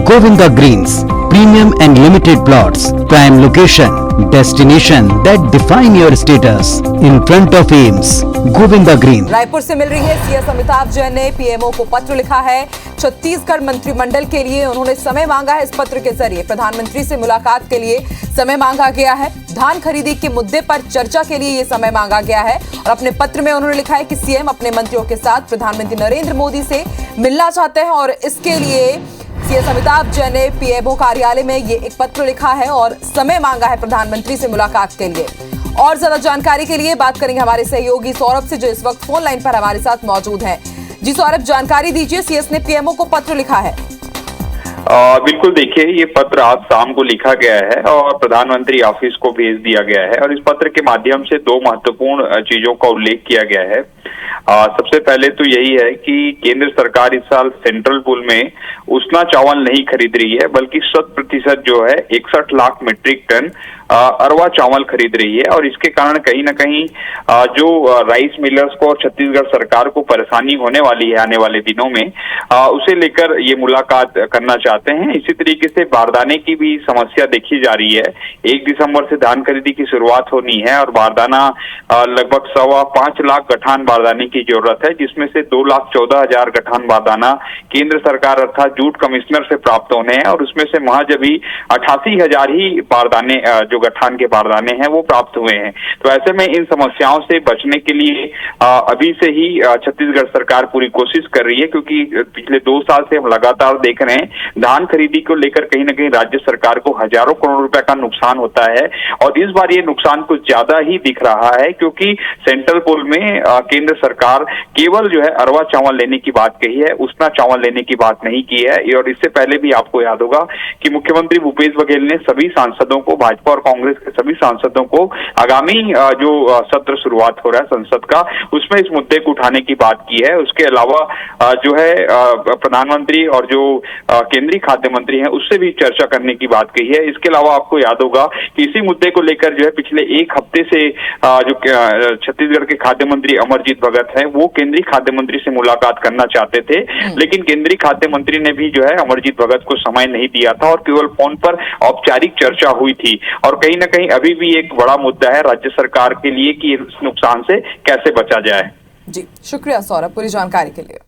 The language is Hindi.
Govinda Greens, premium and limited plots, prime location, destination that define your status. In front of AIIMS, Govinda Greens. Raipur से मिल रही है। सीएस अमिताभ जैन ने पीएमओ को पत्र लिखा है। छत्तीसगढ़ मंत्रिमंडल के लिए उन्होंने समय मांगा है। इस पत्र के जरिए प्रधानमंत्री से मुलाकात के लिए समय मांगा गया है। धान खरीदी के मुद्दे पर चर्चा के लिए ये समय मांगा गया है और अपने पत्र में उन्होंने लिखा है कि सीएम अपने मंत्रियों के साथ प्रधानमंत्री नरेंद्र मोदी से मिलना चाहते हैं और इसके लिए सीएस अमिताभ जैन ने पीएमओ कार्यालय में ये एक पत्र लिखा है और समय मांगा है प्रधानमंत्री से मुलाकात के लिए। और ज्यादा जानकारी के लिए बात करेंगे हमारे सहयोगी सौरभ से, जो इस वक्त फोन लाइन पर हमारे साथ मौजूद हैं। जी सौरभ, जानकारी दीजिए, सीएस ने पीएमओ को पत्र लिखा है। बिल्कुल, देखिए, ये पत्र आज शाम को लिखा गया है और प्रधानमंत्री ऑफिस को भेज दिया गया है और इस पत्र के माध्यम से दो महत्वपूर्ण चीजों का उल्लेख किया गया है। सबसे पहले तो यही है कि केंद्र सरकार इस साल सेंट्रल पूल में उष्णा चावल नहीं खरीद रही है, बल्कि 100% जो है 61 लाख मीट्रिक टन अरवा चावल खरीद रही है और इसके कारण कहीं ना कहीं जो राइस मिलर्स को और छत्तीसगढ़ सरकार को परेशानी होने वाली है आने वाले दिनों में, उसे लेकर ये मुलाकात करना चाहते हैं। इसी तरीके से बारदाने की भी समस्या देखी जा रही है। 1 दिसंबर से धान खरीदी की शुरुआत होनी है और बारदाना लगभग 5.25 लाख गठान बारदाने की जरूरत है, जिसमें से 2,14,000 गठान बारदाना केंद्र सरकार अर्थात जूट कमिश्नर से प्राप्त होने हैं और उसमें से महज अभी 88,000 ही बारदाने जो गठान के बारदाने हैं वो प्राप्त हुए हैं। तो ऐसे में इन समस्याओं से बचने के लिए अभी से ही छत्तीसगढ़ सरकार पूरी कोशिश कर रही है, क्योंकि पिछले 2 साल से हम लगातार देख रहे हैं धान खरीदी को लेकर कहीं ना कहीं राज्य सरकार को हजारों करोड़ रुपए का नुकसान होता है और इस बार ये नुकसान कुछ ज्यादा ही दिख रहा है, क्योंकि सेंट्रल पूल में केंद्र सरकार केवल जो है अरवा चावल लेने की बात कही है, उष्णा चावल लेने की बात नहीं की है। और इससे पहले भी आपको याद होगा कि मुख्यमंत्री भूपेश बघेल ने सभी सांसदों को, भाजपा और कांग्रेस के सभी सांसदों को आगामी जो सत्र शुरुआत हो रहा है संसद का, उसमें इस मुद्दे को उठाने की बात की है। उसके अलावा जो है प्रधानमंत्री और जो केंद्रीय खाद्य मंत्री हैं उससे भी चर्चा करने की बात कही है। इसके अलावा आपको याद होगा कि इसी मुद्दे को लेकर जो है पिछले 1 हफ्ते से जो छत्तीसगढ़ के खाद्य मंत्री अमरजीत भगत हैं वो केंद्रीय खाद्य मंत्री से मुलाकात करना चाहते थे, लेकिन केंद्रीय खाद्य मंत्री ने भी जो है अमरजीत भगत को समय नहीं दिया था और केवल फोन पर औपचारिक चर्चा हुई थी। और कहीं ना कहीं अभी भी एक बड़ा मुद्दा है राज्य सरकार के लिए कि इस नुकसान से कैसे बचा जाए। जी शुक्रिया सौरभ पूरी जानकारी के लिए।